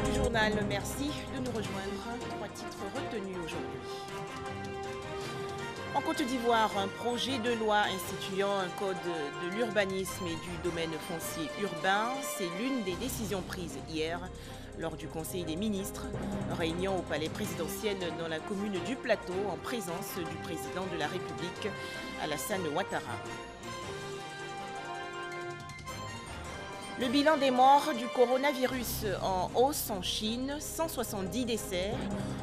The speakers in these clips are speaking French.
du journal, merci de nous rejoindre. Trois titres retenus aujourd'hui. En Côte d'Ivoire, un projet de loi instituant un code de l'urbanisme et du domaine foncier urbain, c'est l'une des décisions prises hier lors du Conseil des ministres, réunion au palais présidentiel dans la commune du Plateau en présence du président de la République, Alassane Ouattara. Le bilan des morts du coronavirus en hausse en Chine, 170 décès.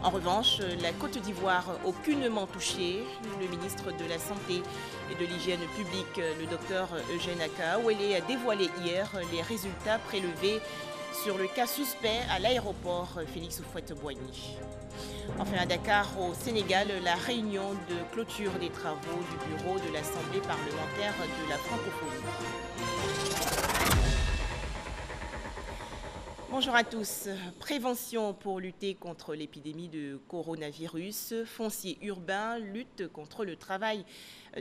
En revanche, la Côte d'Ivoire aucunement touchée. Le ministre de la Santé et de l'Hygiène publique, le docteur Eugène Akaouele, a dévoilé hier les résultats prélevés sur le cas suspect à l'aéroport Félix Houphouët-Boigny. Enfin, à Dakar, au Sénégal, la réunion de clôture des travaux du bureau de l'Assemblée parlementaire de la francophonie. Bonjour à tous. Prévention pour lutter contre l'épidémie de coronavirus, foncier urbain, lutte contre le travail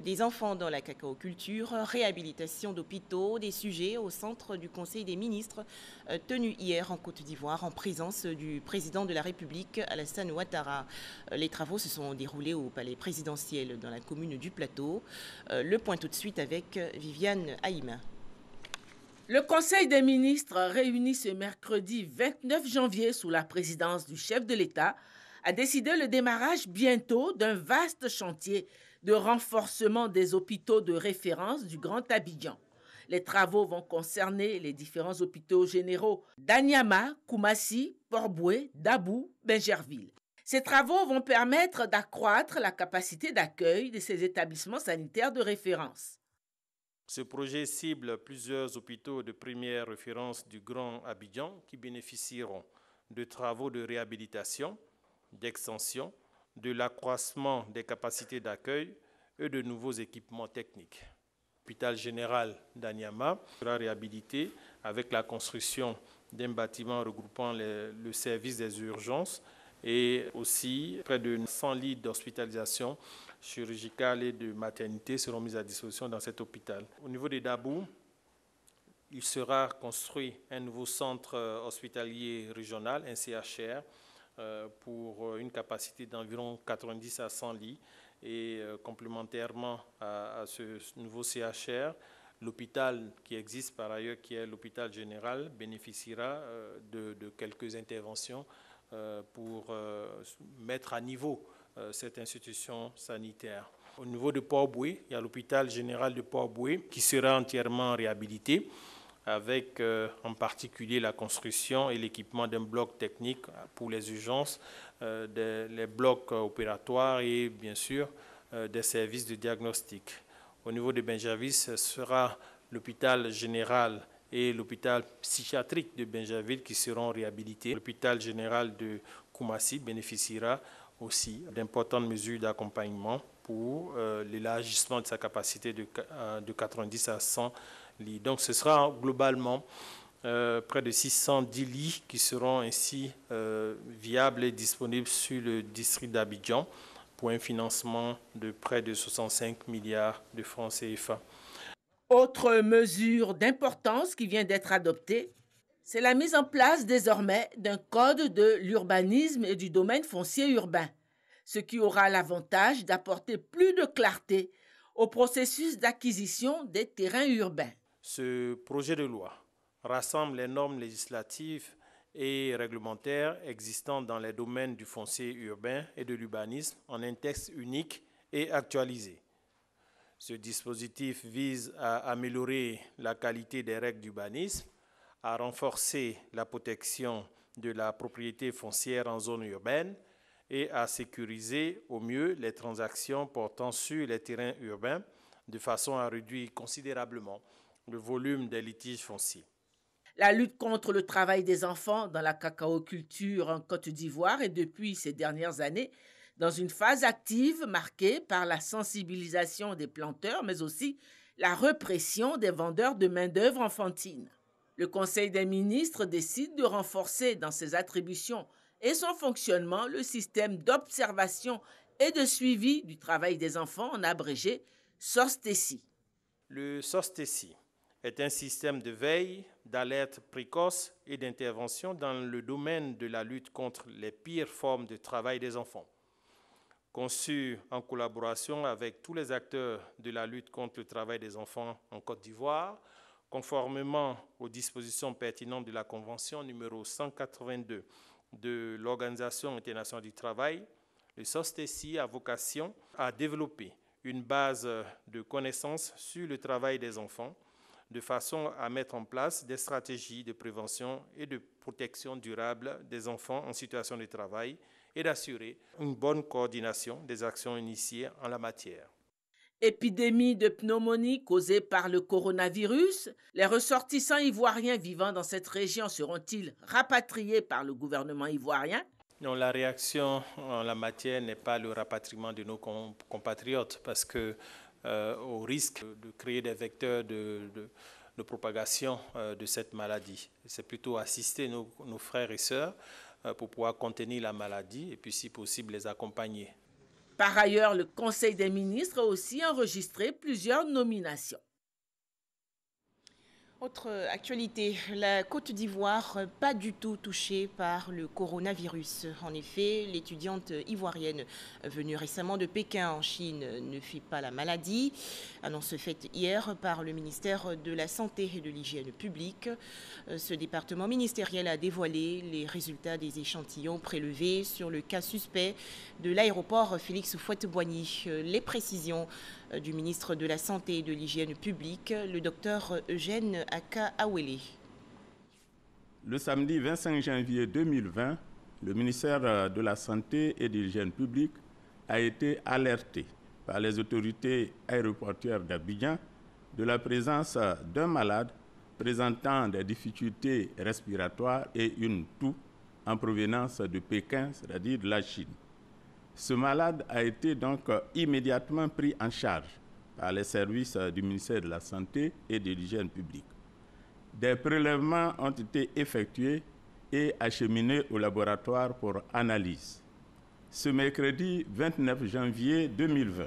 des enfants dans la cacaoculture, réhabilitation d'hôpitaux, des sujets au centre du Conseil des ministres tenu hier en Côte d'Ivoire en présence du président de la République, Alassane Ouattara. Les travaux se sont déroulés au palais présidentiel dans la commune du Plateau. Le point tout de suite avec Viviane Haïma. Le Conseil des ministres, réuni ce mercredi 29 janvier sous la présidence du chef de l'État, a décidé le démarrage bientôt d'un vaste chantier de renforcement des hôpitaux de référence du Grand Abidjan. Les travaux vont concerner les différents hôpitaux généraux d'Anyama, Koumassi, Port-Boué, Dabou, Bingerville. Ces travaux vont permettre d'accroître la capacité d'accueil de ces établissements sanitaires de référence. Ce projet cible plusieurs hôpitaux de première référence du Grand Abidjan qui bénéficieront de travaux de réhabilitation, d'extension, de l'accroissement des capacités d'accueil et de nouveaux équipements techniques. L'hôpital général d'Anyama sera réhabilité avec la construction d'un bâtiment regroupant le service des urgences et aussi près de 100 lits d'hospitalisation chirurgicale et de maternité seront mis à disposition dans cet hôpital. Au niveau de Dabou, il sera construit un nouveau centre hospitalier régional, un CHR, pour une capacité d'environ 90 à 100 lits. Et complémentairement à ce nouveau CHR, l'hôpital qui existe par ailleurs, qui est l'hôpital général, bénéficiera de quelques interventions pour mettre à niveau cette institution sanitaire. Au niveau de Port-Boué, il y a l'hôpital général de Port-Boué qui sera entièrement réhabilité avec en particulier la construction et l'équipement d'un bloc technique pour les urgences, les blocs opératoires et bien sûr des services de diagnostic. Au niveau de Bingerville, ce sera l'hôpital général et l'hôpital psychiatrique de Bingerville qui seront réhabilités. L'hôpital général de Koumassi bénéficiera aussi d'importantes mesures d'accompagnement pour l'élargissement de sa capacité de 90 à 100 lits. Donc ce sera globalement près de 610 lits qui seront ainsi viables et disponibles sur le district d'Abidjan pour un financement de près de 65 milliards de francs CFA. Autre mesure d'importance qui vient d'être adoptée, c'est la mise en place désormais d'un code de l'urbanisme et du domaine foncier urbain, ce qui aura l'avantage d'apporter plus de clarté au processus d'acquisition des terrains urbains. Ce projet de loi rassemble les normes législatives et réglementaires existant dans les domaines du foncier urbain et de l'urbanisme en un texte unique et actualisé. Ce dispositif vise à améliorer la qualité des règles d'urbanisme, à renforcer la protection de la propriété foncière en zone urbaine et à sécuriser au mieux les transactions portant sur les terrains urbains de façon à réduire considérablement le volume des litiges fonciers. La lutte contre le travail des enfants dans la cacaoculture en Côte d'Ivoire est depuis ces dernières années dans une phase active marquée par la sensibilisation des planteurs, mais aussi la répression des vendeurs de main-d'œuvre enfantine. Le Conseil des ministres décide de renforcer dans ses attributions et son fonctionnement le système d'observation et de suivi du travail des enfants, en abrégé SOSTECI. Le SOSTECI est un système de veille, d'alerte précoce et d'intervention dans le domaine de la lutte contre les pires formes de travail des enfants. Conçu en collaboration avec tous les acteurs de la lutte contre le travail des enfants en Côte d'Ivoire, conformément aux dispositions pertinentes de la Convention numéro 182 de l'Organisation internationale du travail, le SOSTECI a vocation à développer une base de connaissances sur le travail des enfants, de façon à mettre en place des stratégies de prévention et de protection durable des enfants en situation de travail et d'assurer une bonne coordination des actions initiées en la matière. Épidémie de pneumonie causée par le coronavirus, les ressortissants ivoiriens vivant dans cette région seront-ils rapatriés par le gouvernement ivoirien? Non, la réaction en la matière n'est pas le rapatriement de nos compatriotes parce que au risque de créer des vecteurs de propagation de cette maladie. C'est plutôt assister nos frères et sœurs pour pouvoir contenir la maladie et puis si possible les accompagner. Par ailleurs, le Conseil des ministres a aussi enregistré plusieurs nominations. Autre actualité, la Côte d'Ivoire pas du tout touchée par le coronavirus. En effet, l'étudiante ivoirienne venue récemment de Pékin en Chine ne fuit pas la maladie. Annonce faite hier par le ministère de la Santé et de l'Hygiène publique. Ce département ministériel a dévoilé les résultats des échantillons prélevés sur le cas suspect de l'aéroport Félix Houphouët-Boigny. Les précisions du ministre de la Santé et de l'Hygiène publique, le docteur Eugène Aka-Awele. Le samedi 25 janvier 2020, le ministère de la Santé et de l'Hygiène publique a été alerté par les autorités aéroportuaires d'Abidjan de la présence d'un malade présentant des difficultés respiratoires et une toux en provenance de Pékin, c'est-à-dire de la Chine. Ce malade a été donc immédiatement pris en charge par les services du ministère de la Santé et de l'Hygiène publique. Des prélèvements ont été effectués et acheminés au laboratoire pour analyse. Ce mercredi 29 janvier 2020,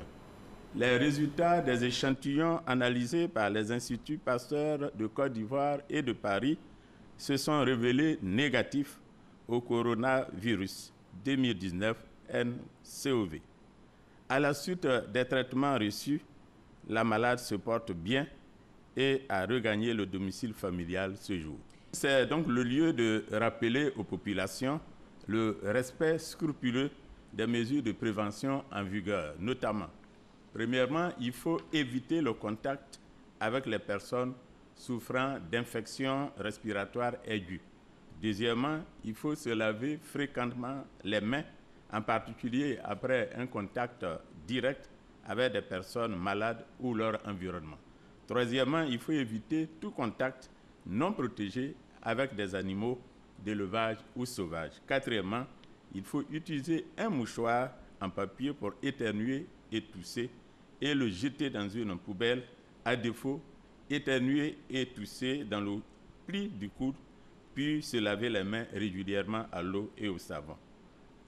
les résultats des échantillons analysés par les instituts Pasteur de Côte d'Ivoire et de Paris se sont révélés négatifs au coronavirus 2019-nCoV. À la suite des traitements reçus, la malade se porte bien et a regagné le domicile familial ce jour. C'est donc le lieu de rappeler aux populations le respect scrupuleux des mesures de prévention en vigueur, notamment. Premièrement, il faut éviter le contact avec les personnes souffrant d'infections respiratoires aiguës. Deuxièmement, il faut se laver fréquemment les mains, en particulier après un contact direct avec des personnes malades ou leur environnement. Troisièmement, il faut éviter tout contact non protégé avec des animaux d'élevage ou sauvages. Quatrièmement, il faut utiliser un mouchoir en papier pour éternuer et tousser et le jeter dans une poubelle. À défaut, éternuer et tousser dans le pli du coude, puis se laver les mains régulièrement à l'eau et au savon.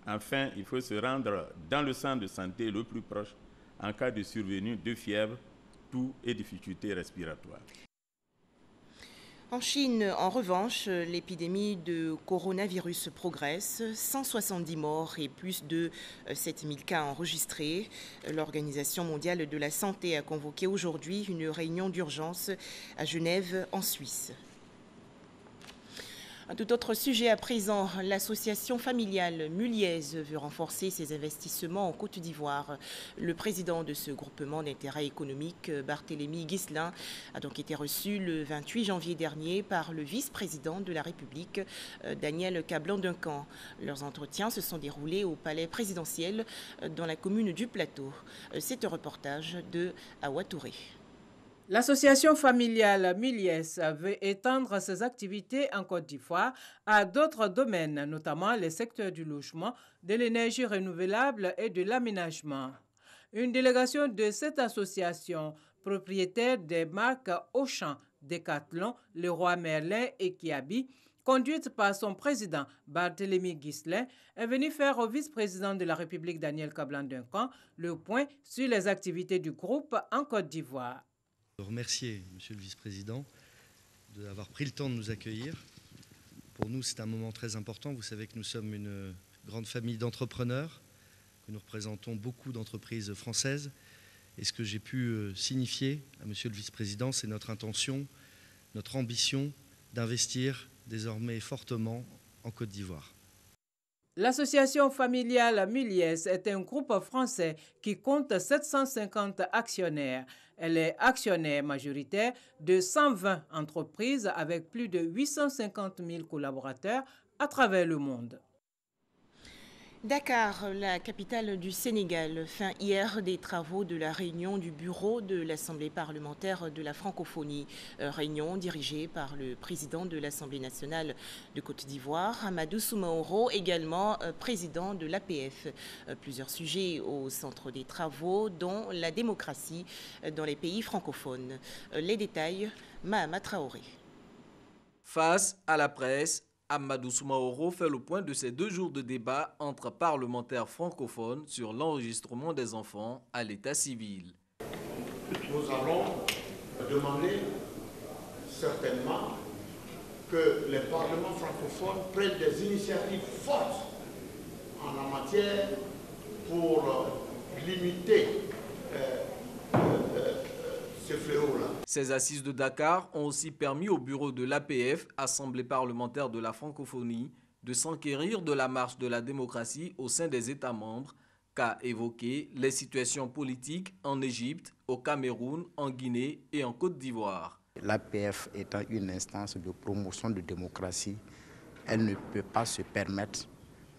Enfin, il faut se rendre dans le centre de santé le plus proche en cas de survenue de fièvre, toux et difficultés respiratoires. En Chine, en revanche, l'épidémie de coronavirus progresse. 170 morts et plus de 7000 cas enregistrés. L'Organisation mondiale de la santé a convoqué aujourd'hui une réunion d'urgence à Genève, en Suisse. Un tout autre sujet à présent, l'association familiale Muliez veut renforcer ses investissements en Côte d'Ivoire. Le président de ce groupement d'intérêt économique, Barthélémy Ghislain, a donc été reçu le 28 janvier dernier par le vice-président de la République, Daniel Kablan-Duncan. Leurs entretiens se sont déroulés au palais présidentiel dans la commune du Plateau. C'est un reportage de Awa Touré. L'association familiale Muliez veut étendre ses activités en Côte d'Ivoire à d'autres domaines, notamment les secteurs du logement, de l'énergie renouvelable et de l'aménagement. Une délégation de cette association, propriétaire des marques Auchan, Decathlon, Leroy Merlin et Kiabi, conduite par son président Barthélémy Ghislain, est venue faire au vice-président de la République Daniel Kablan-Duncan le point sur les activités du groupe en Côte d'Ivoire. Remercier Monsieur le Vice-président d'avoir pris le temps de nous accueillir. Pour nous, c'est un moment très important. Vous savez que nous sommes une grande famille d'entrepreneurs, que nous représentons beaucoup d'entreprises françaises. Et ce que j'ai pu signifier à Monsieur le Vice-président, c'est notre intention, notre ambition d'investir désormais fortement en Côte d'Ivoire. L'association familiale Muliès est un groupe français qui compte 750 actionnaires. Elle est actionnaire majoritaire de 120 entreprises avec plus de 850 000 collaborateurs à travers le monde. Dakar, la capitale du Sénégal, fin hier des travaux de la réunion du bureau de l'Assemblée parlementaire de la francophonie. Réunion dirigée par le président de l'Assemblée nationale de Côte d'Ivoire, Amadou Soumaoro, également président de l'APF. Plusieurs sujets au centre des travaux, dont la démocratie dans les pays francophones. Les détails, Mahama Traoré. Face à la presse, Amadou Soumaoro fait le point de ces 2 jours de débat entre parlementaires francophones sur l'enregistrement des enfants à l'état civil. Nous allons demander certainement que les parlements francophones prennent des initiatives fortes en la matière pour limiter ce fléau-là. Ces assises de Dakar ont aussi permis au bureau de l'APF, Assemblée parlementaire de la francophonie, de s'enquérir de la marche de la démocratie au sein des États membres, qu'a évoqué les situations politiques en Égypte, au Cameroun, en Guinée et en Côte d'Ivoire. L'APF étant une instance de promotion de démocratie, elle ne peut pas se permettre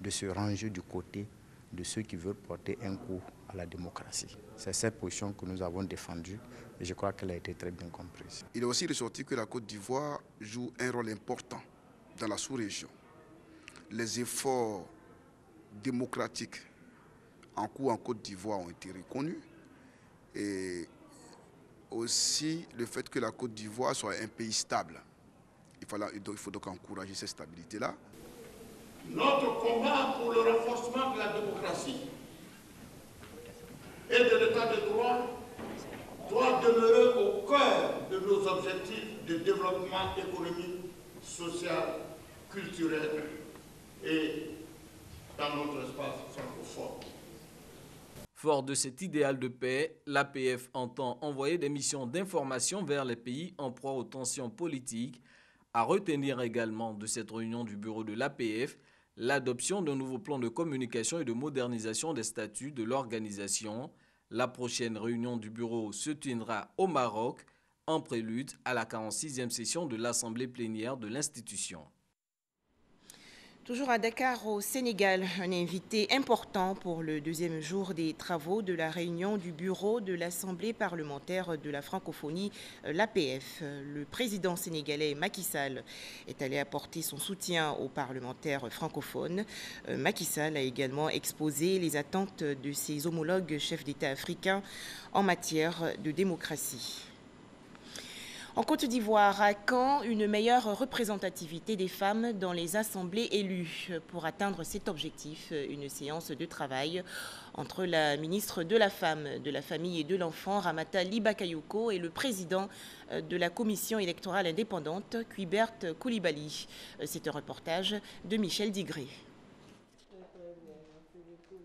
de se ranger du côté de ceux qui veulent porter un coup à la démocratie. C'est cette position que nous avons défendue et je crois qu'elle a été très bien comprise. Il est aussi ressorti que la Côte d'Ivoire joue un rôle important dans la sous-région. Les efforts démocratiques en cours en Côte d'Ivoire ont été reconnus et aussi le fait que la Côte d'Ivoire soit un pays stable. Il faut donc encourager cette stabilité-là. Notre combat pour le renforcement de la démocratie et de l'état de droit doit demeurer au cœur de nos objectifs de développement économique, social, culturel et dans notre espace francophone. Fort de cet idéal de paix, l'APF entend envoyer des missions d'information vers les pays en proie aux tensions politiques. À retenir également de cette réunion du bureau de l'APF, l'adoption d'un nouveau plan de communication et de modernisation des statuts de l'organisation. La prochaine réunion du bureau se tiendra au Maroc, en prélude à la 46e session de l'Assemblée plénière de l'institution. Toujours à Dakar, au Sénégal, un invité important pour le 2e jour des travaux de la réunion du bureau de l'Assemblée parlementaire de la francophonie, l'APF. Le président sénégalais Macky Sall est allé apporter son soutien aux parlementaires francophones. Macky Sall a également exposé les attentes de ses homologues chefs d'État africains en matière de démocratie. En Côte d'Ivoire, à Caen, une meilleure représentativité des femmes dans les assemblées élues. Pour atteindre cet objectif, une séance de travail entre la ministre de la Femme, de la Famille et de l'Enfant, Ramata Liba-Kayoko, et le président de la commission électorale indépendante, Cuibert Koulibaly. C'est un reportage de Michel Digré.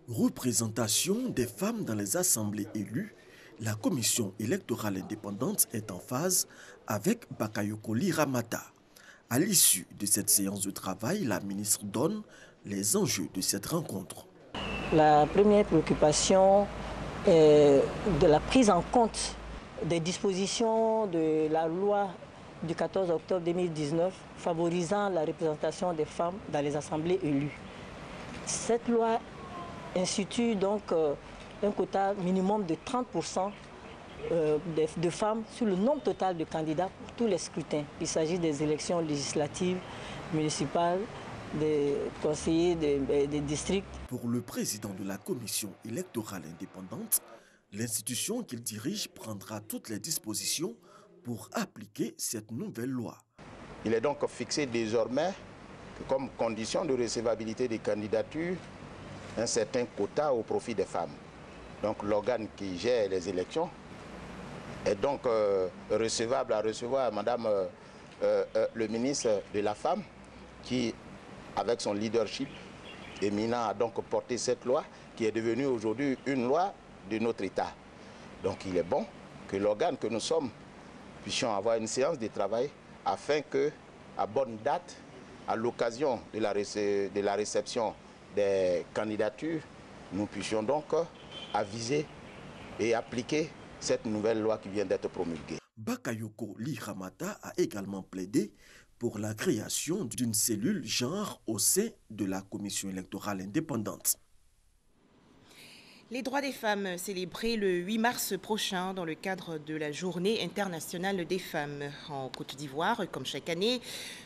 Représentation des femmes dans les assemblées élues. La commission électorale indépendante est en phase avec Bakayoko Ramata. À l'issue de cette séance de travail, la ministre donne les enjeux de cette rencontre. La première préoccupation est de la prise en compte des dispositions de la loi du 14 octobre 2019 favorisant la représentation des femmes dans les assemblées élues. Cette loi institue donc un quota minimum de 30% de femmes sur le nombre total de candidats pour tous les scrutins. Il s'agit des élections législatives, municipales, des conseillers des districts. Pour le président de la commission électorale indépendante, l'institution qu'il dirige prendra toutes les dispositions pour appliquer cette nouvelle loi. Il est donc fixé désormais que comme condition de recevabilité des candidatures, un certain quota au profit des femmes. Donc l'organe qui gère les élections est donc recevable à recevoir Madame le ministre de la Femme qui, avec son leadership éminent, a donc porté cette loi qui est devenue aujourd'hui une loi de notre État. Donc il est bon que l'organe que nous sommes puissions avoir une séance de travail afin que, à bonne date, à l'occasion de la réception des candidatures, nous puissions donc aviser et appliquer cette nouvelle loi qui vient d'être promulguée. Bakayoko Liramata a également plaidé pour la création d'une cellule genre au sein de la Commission électorale indépendante. Les droits des femmes célébrés le 8 mars prochain dans le cadre de la Journée internationale des femmes. En Côte d'Ivoire, comme chaque année,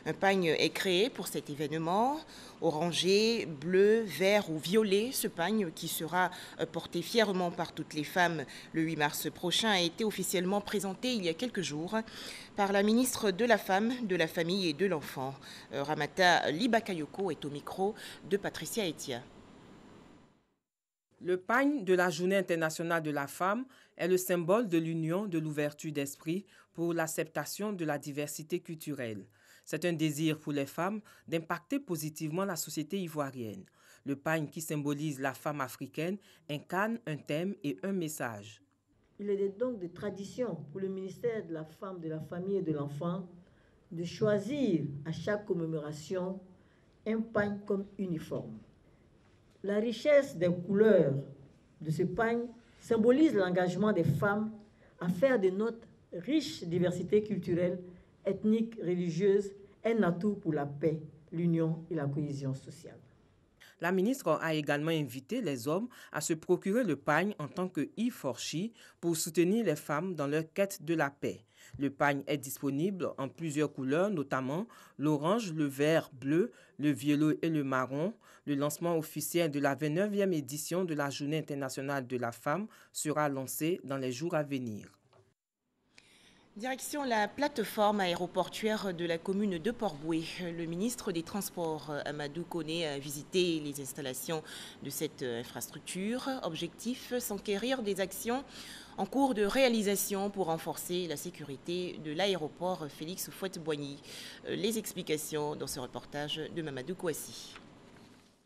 un pagne est créé pour cet événement. Orangé, bleu, vert ou violet, ce pagne qui sera porté fièrement par toutes les femmes le 8 mars prochain a été officiellement présenté il y a quelques jours par la ministre de la Femme, de la Famille et de l'Enfant. Ramata Libakayoko est au micro de Patricia Etia. Le pagne de la Journée internationale de la femme est le symbole de l'union, de l'ouverture d'esprit pour l'acceptation de la diversité culturelle. C'est un désir pour les femmes d'impacter positivement la société ivoirienne. Le pagne qui symbolise la femme africaine incarne un thème et un message. Il est donc de tradition pour le ministère de la Femme, de la Famille et de l'Enfant de choisir à chaque commémoration un pagne comme uniforme. La richesse des couleurs de ce pagne symbolise l'engagement des femmes à faire de notre riche diversité culturelle, ethnique, religieuse, un atout pour la paix, l'union et la cohésion sociale. La ministre a également invité les hommes à se procurer le pagne en tant que e-forchi pour soutenir les femmes dans leur quête de la paix. Le pagne est disponible en plusieurs couleurs, notamment l'orange, le vert, bleu, le violet et le marron. Le lancement officiel de la 29e édition de la Journée internationale de la femme sera lancé dans les jours à venir. Direction la plateforme aéroportuaire de la commune de Port-Bouët. Le ministre des Transports, Amadou Koné, a visité les installations de cette infrastructure. Objectif, s'enquérir des actions en cours de réalisation pour renforcer la sécurité de l'aéroport Félix Houphouët-Boigny. Les explications dans ce reportage de Mamadou Kouassi.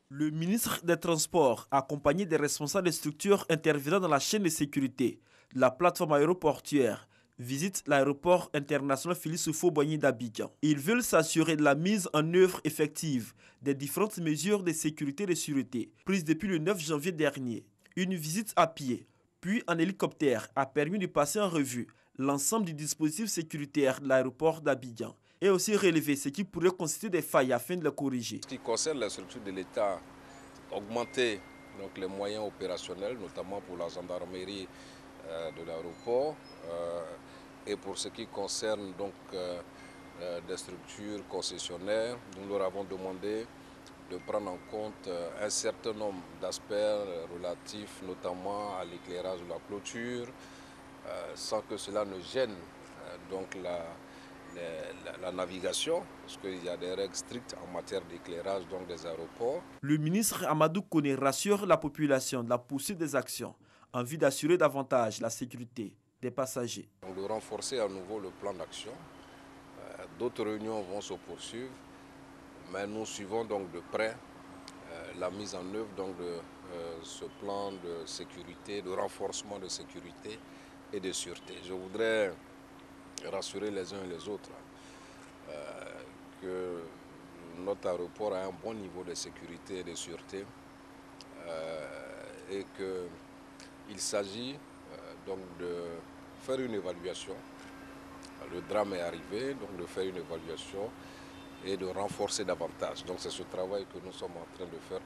Le ministre des Transports, accompagné des responsables des structures intervenant dans la chaîne de sécurité de la plateforme aéroportuaire, visite l'aéroport international Félix Houphouët-Boigny d'Abidjan. Ils veulent s'assurer de la mise en œuvre effective des différentes mesures de sécurité et de sûreté prises depuis le 9 janvier dernier. Une visite à pied, puis en hélicoptère, a permis de passer en revue l'ensemble du dispositif sécuritaire de l'aéroport d'Abidjan et aussi relever ce qui pourrait constituer des failles afin de les corriger. Ce qui concerne la structure de l'État, augmenter donc, les moyens opérationnels, notamment pour la gendarmerie de l'aéroport, et pour ce qui concerne donc, des structures concessionnaires, nous leur avons demandé de prendre en compte un certain nombre d'aspects relatifs notamment à l'éclairage de la clôture, sans que cela ne gêne donc la navigation, parce qu'il y a des règles strictes en matière d'éclairage des aéroports. Le ministre Amadou Koné rassure la population de la poursuite des actions en vue d'assurer davantage la sécurité des passagers. Donc de renforcer à nouveau le plan d'action. D'autres réunions vont se poursuivre, mais nous suivons donc de près la mise en œuvre donc, de ce plan de sécurité, de renforcement de sécurité et de sûreté. Je voudrais rassurer les uns et les autres que notre aéroport a un bon niveau de sécurité et de sûreté et qu'il s'agit donc de faire une évaluation. Le drame est arrivé, donc de faire une évaluation et de renforcer davantage. Donc c'est ce travail que nous sommes en train de faire.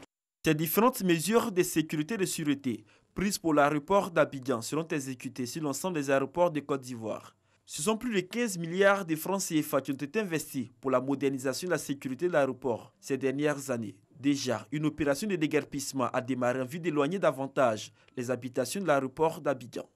Ces différentes mesures de sécurité et de sûreté prises pour l'aéroport d'Abidjan seront exécutées sur l'ensemble des aéroports de Côte d'Ivoire. Ce sont plus de 15 milliards de francs CFA qui ont été investis pour la modernisation de la sécurité de l'aéroport ces dernières années. Déjà, une opération de déguerpissement a démarré en vue d'éloigner davantage les habitations de l'aéroport d'Abidjan.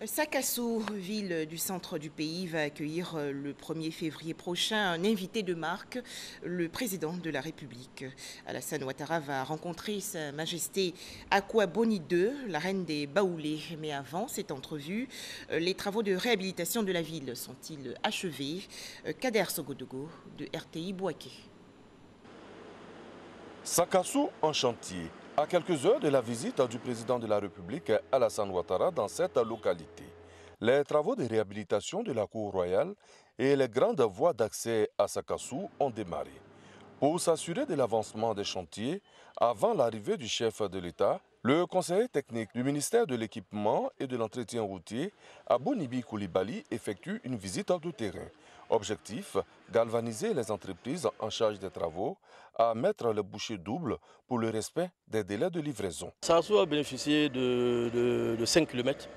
Sakassou, ville du centre du pays, va accueillir le 1er février prochain un invité de marque, le président de la République. Alassane Ouattara va rencontrer Sa Majesté Akwa Boni II, la reine des Baoulés. Mais avant cette entrevue, les travaux de réhabilitation de la ville sont-ils achevés? Kader Sogodogo de RTI Bouaké. Sakassou en chantier. À quelques heures de la visite du président de la République, Alassane Ouattara, dans cette localité, les travaux de réhabilitation de la cour royale et les grandes voies d'accès à Sakassou ont démarré. Pour s'assurer de l'avancement des chantiers, avant l'arrivée du chef de l'État, le conseiller technique du ministère de l'Équipement et de l'Entretien routier, Abonibi Koulibaly, effectue une visite de terrain. Objectif, galvaniser les entreprises en charge des travaux à mettre le bouchée double pour le respect des délais de livraison. Sakassou a bénéficié de 5 km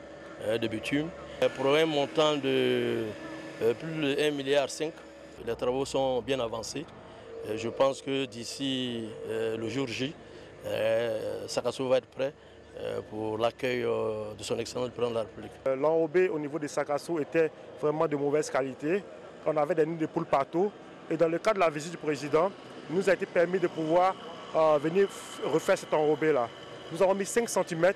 de bitume pour un montant de plus de 1,5 milliard. Les travaux sont bien avancés. Je pense que d'ici le jour J, Sakassou va être prêt pour l'accueil de son excellence le président de la République. L'enrobé au niveau de Sakassou était vraiment de mauvaise qualité. On avait des nids de poules partout. Et dans le cadre de la visite du président, il nous a été permis de pouvoir venir refaire cet enrobé-là. Nous avons mis 5 cm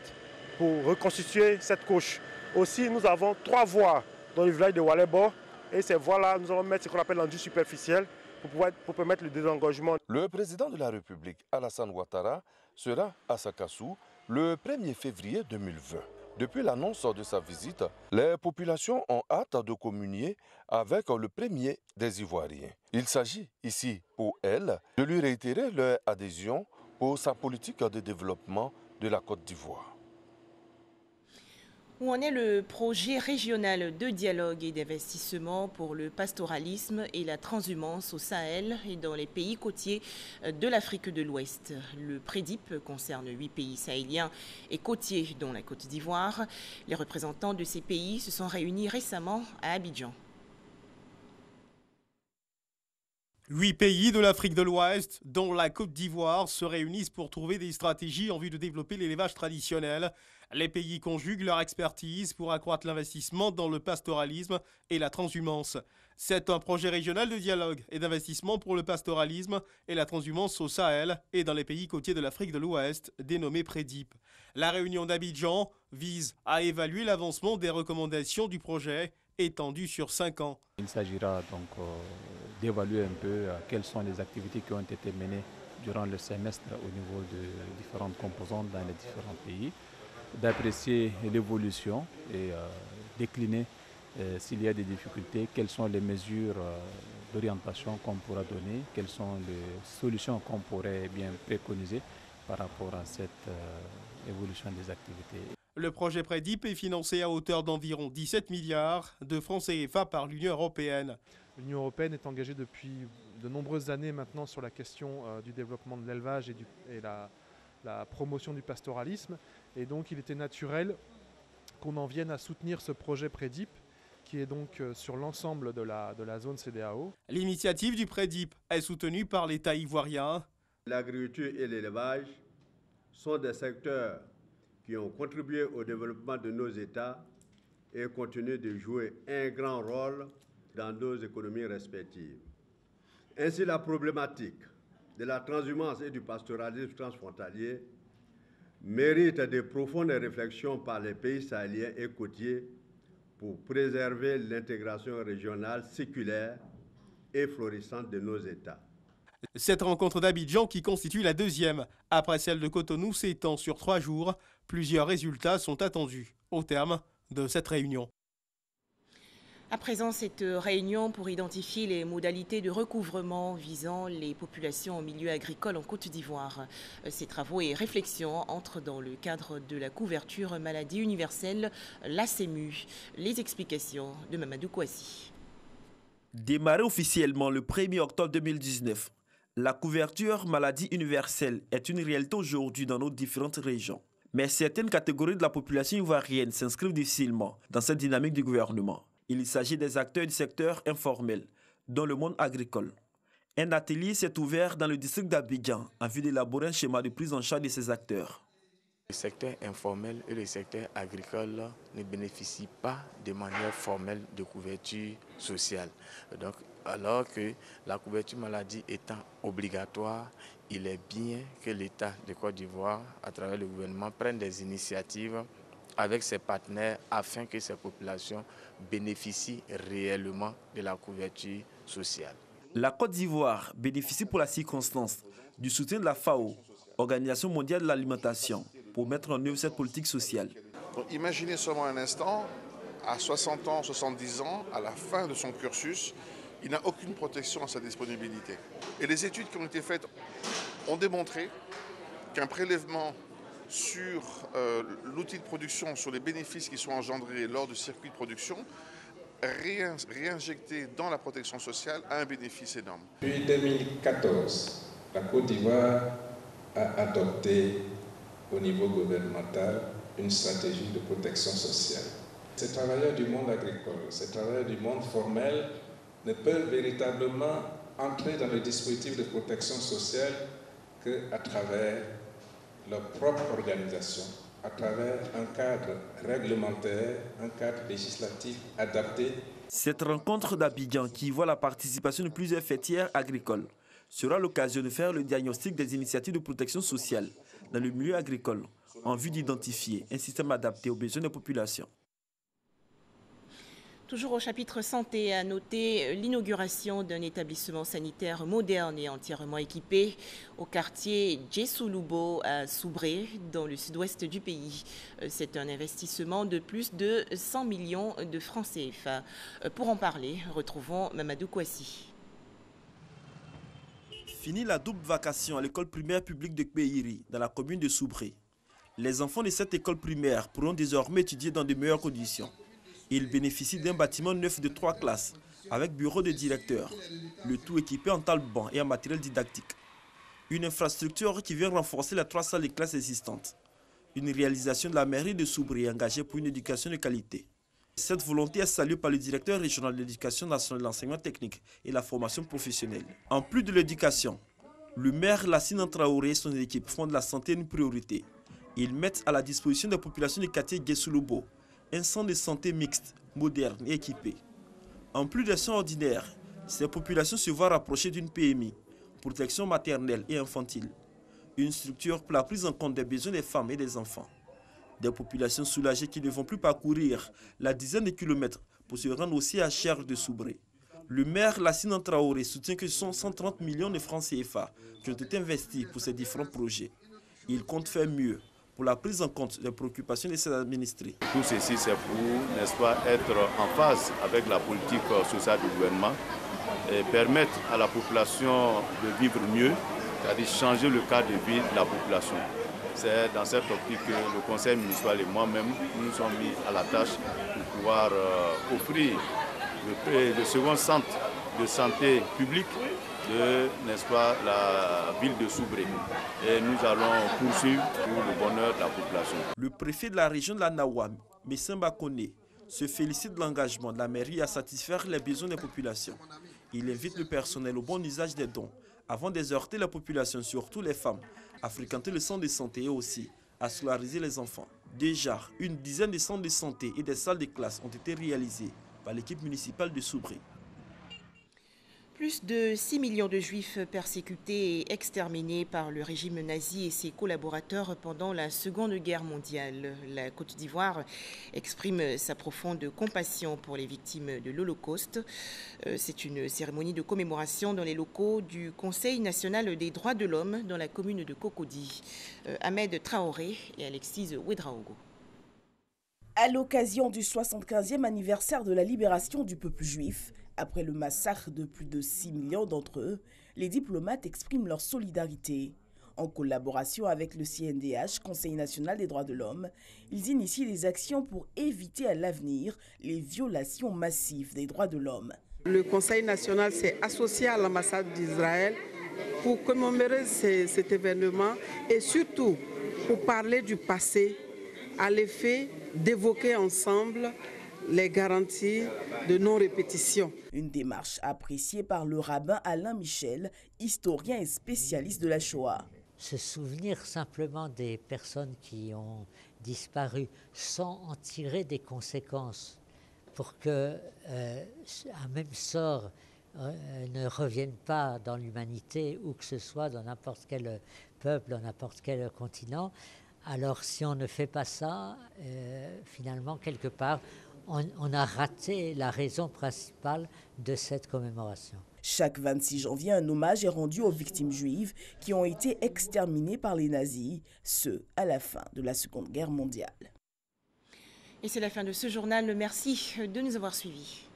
pour reconstituer cette couche. Aussi, nous avons 3 voies dans le village de Walebo. Et ces voies-là, nous allons mettre ce qu'on appelle l'enduit superficiel pour permettre le désengorgement. Le président de la République, Alassane Ouattara, sera à Sakassou le 1er février 2020. Depuis l'annonce de sa visite, les populations ont hâte de communier avec le premier des Ivoiriens. Il s'agit ici, pour elle, de lui réitérer leur adhésion pour sa politique de développement de la Côte d'Ivoire. Où en est le projet régional de dialogue et d'investissement pour le pastoralisme et la transhumance au Sahel et dans les pays côtiers de l'Afrique de l'Ouest? Le PREDIP concerne 8 pays sahéliens et côtiers, dont la Côte d'Ivoire. Les représentants de ces pays se sont réunis récemment à Abidjan. 8 pays de l'Afrique de l'Ouest, dont la Côte d'Ivoire, se réunissent pour trouver des stratégies en vue de développer l'élevage traditionnel. Les pays conjuguent leur expertise pour accroître l'investissement dans le pastoralisme et la transhumance. C'est un projet régional de dialogue et d'investissement pour le pastoralisme et la transhumance au Sahel et dans les pays côtiers de l'Afrique de l'Ouest, dénommé PREDIP. La réunion d'Abidjan vise à évaluer l'avancement des recommandations du projet étendu sur 5 ans. Il s'agira donc d'évaluer un peu quelles sont les activités qui ont été menées durant le semestre au niveau de différentes composantes dans les différents pays, d'apprécier l'évolution et décliner s'il y a des difficultés, quelles sont les mesures d'orientation qu'on pourra donner, quelles sont les solutions qu'on pourrait bien préconiser par rapport à cette évolution des activités. Le projet PREDIP est financé à hauteur d'environ 17 milliards de francs CFA par l'Union européenne. L'Union européenne est engagée depuis de nombreuses années maintenant sur la question du développement de l'élevage et la promotion du pastoralisme. Et donc il était naturel qu'on en vienne à soutenir ce projet PREDIP qui est donc sur l'ensemble de la zone CEDEAO. L'initiative du PREDIP est soutenue par l'État ivoirien. L'agriculture et l'élevage sont des secteurs qui ont contribué au développement de nos États et continuent de jouer un grand rôle dans nos économies respectives. Ainsi, la problématique de la transhumance et du pastoralisme transfrontalier mérite de profondes réflexions par les pays sahéliens et côtiers pour préserver l'intégration régionale séculaire et florissante de nos États. Cette rencontre d'Abidjan, qui constitue la deuxième après celle de Cotonou, s'étend sur 3 jours. Plusieurs résultats sont attendus au terme de cette réunion. À présent, cette réunion pour identifier les modalités de recouvrement visant les populations en milieu agricole en Côte d'Ivoire. Ces travaux et réflexions entrent dans le cadre de la couverture maladie universelle, la CEMU. Les explications de Mamadou Kouassi. Démarrée officiellement le 1er octobre 2019, la couverture maladie universelle est une réalité aujourd'hui dans nos différentes régions. Mais certaines catégories de la population ivoirienne s'inscrivent difficilement dans cette dynamique du gouvernement. Il s'agit des acteurs du secteur informel, dont le monde agricole. Un atelier s'est ouvert dans le district d'Abidjan en vue d'élaborer un schéma de prise en charge de ces acteurs. Le secteur informel et le secteur agricole ne bénéficient pas de manière formelle de couverture sociale. Donc, alors que la couverture maladie étant obligatoire, il est bien que l'État de Côte d'Ivoire, à travers le gouvernement, prenne des initiatives avec ses partenaires afin que ces populations bénéficient réellement de la couverture sociale. La Côte d'Ivoire bénéficie pour la circonstance du soutien de la FAO, Organisation mondiale de l'alimentation, pour mettre en œuvre cette politique sociale. Donc, imaginez seulement un instant, à 60 ans, 70 ans, à la fin de son cursus, il n'a aucune protection à sa disponibilité. Et les études qui ont été faites ont démontré qu'un prélèvement sur l'outil de production, sur les bénéfices qui sont engendrés lors du circuit de production, réinjecté dans la protection sociale a un bénéfice énorme. Depuis 2014, la Côte d'Ivoire a adopté au niveau gouvernemental une stratégie de protection sociale. Ces travailleurs du monde agricole, ces travailleurs du monde formel ne peuvent véritablement entrer dans le dispositif de protection sociale qu'à travers leur propre organisation, à travers un cadre réglementaire, un cadre législatif adapté. Cette rencontre d'Abidjan, qui voit la participation de plusieurs fêtières agricoles, sera l'occasion de faire le diagnostic des initiatives de protection sociale dans le milieu agricole, en vue d'identifier un système adapté aux besoins des populations. Toujours au chapitre santé, à noter l'inauguration d'un établissement sanitaire moderne et entièrement équipé au quartier Djessouloubo à Soubré, dans le sud-ouest du pays. C'est un investissement de plus de 100 millions de francs CFA. Pour en parler, retrouvons Mamadou Kouassi. Fini la double vacation à l'école primaire publique de Kbeiri, dans la commune de Soubré. Les enfants de cette école primaire pourront désormais étudier dans de meilleures conditions. Ils bénéficient d'un bâtiment neuf de 3 classes, avec bureau de directeur, le tout équipé en table-banc et en matériel didactique. Une infrastructure qui vient renforcer les 3 salles de classe existantes. Une réalisation de la mairie de Soubré engagée pour une éducation de qualité. Cette volonté est saluée par le directeur régional de l'éducation nationale, de l'enseignement technique et la formation professionnelle. En plus de l'éducation, le maire Lassine Traoré et son équipe font de la santé une priorité. Ils mettent à la disposition des populations du quartier Djessouloubo un centre de santé mixte, moderne et équipé. En plus des soins ordinaires, ces populations se voient rapprocher d'une PMI, protection maternelle et infantile, une structure pour la prise en compte des besoins des femmes et des enfants. Des populations soulagées qui ne vont plus parcourir la dizaine de kilomètres pour se rendre aussi à Cher de Soubré. Le maire Lassine Traoré soutient que ce sont 130 millions de francs CFA qui ont été investis pour ces différents projets. Il compte faire mieux pour la prise en compte des préoccupations de ses administrés. Tout ceci, c'est pour, n'est-ce pas, être en phase avec la politique sociale du gouvernement et permettre à la population de vivre mieux, c'est-à-dire changer le cadre de vie de la population. C'est dans cette optique que le conseil municipal et moi-même nous sommes mis à la tâche pour pouvoir offrir le second centre de santé publique de, n'est-ce pas, la ville de Soubré. Et nous allons poursuivre pour le bonheur de la population. Le préfet de la région de la Nawam, Messimba Kone, se félicite de l'engagement de la mairie à satisfaire les besoins des populations. Il invite le personnel au bon usage des dons avant d'exhorter la population, surtout les femmes, à fréquenter le centre de santé et aussi à scolariser les enfants. Déjà, une dizaine de centres de santé et des salles de classe ont été réalisés par l'équipe municipale de Soubré. Plus de 6 millions de juifs persécutés et exterminés par le régime nazi et ses collaborateurs pendant la Seconde Guerre mondiale. La Côte d'Ivoire exprime sa profonde compassion pour les victimes de l'Holocauste. C'est une cérémonie de commémoration dans les locaux du Conseil national des droits de l'homme dans la commune de Cocody. Ahmed Traoré et Alexis Ouedraogo. À l'occasion du 75e anniversaire de la libération du peuple juif, après le massacre de plus de 6 millions d'entre eux, les diplomates expriment leur solidarité. En collaboration avec le CNDH, Conseil national des droits de l'homme, ils initient des actions pour éviter à l'avenir les violations massives des droits de l'homme. Le Conseil national s'est associé à l'ambassade d'Israël pour commémorer cet événement et surtout pour parler du passé à l'effet d'évoquer ensemble les garanties de non-répétition. Une démarche appréciée par le rabbin Alain Michel, historien et spécialiste de la Shoah. se souvenir simplement des personnes qui ont disparu sans en tirer des conséquences pour que un même sort ne revienne pas dans l'humanité ou que ce soit dans n'importe quel peuple, dans n'importe quel continent. Alors si on ne fait pas ça, finalement, quelque part, on a raté la raison principale de cette commémoration. Chaque 26 janvier, un hommage est rendu aux victimes juives qui ont été exterminées par les nazis, ce à la fin de la Seconde Guerre mondiale. Et c'est la fin de ce journal. Merci de nous avoir suivis.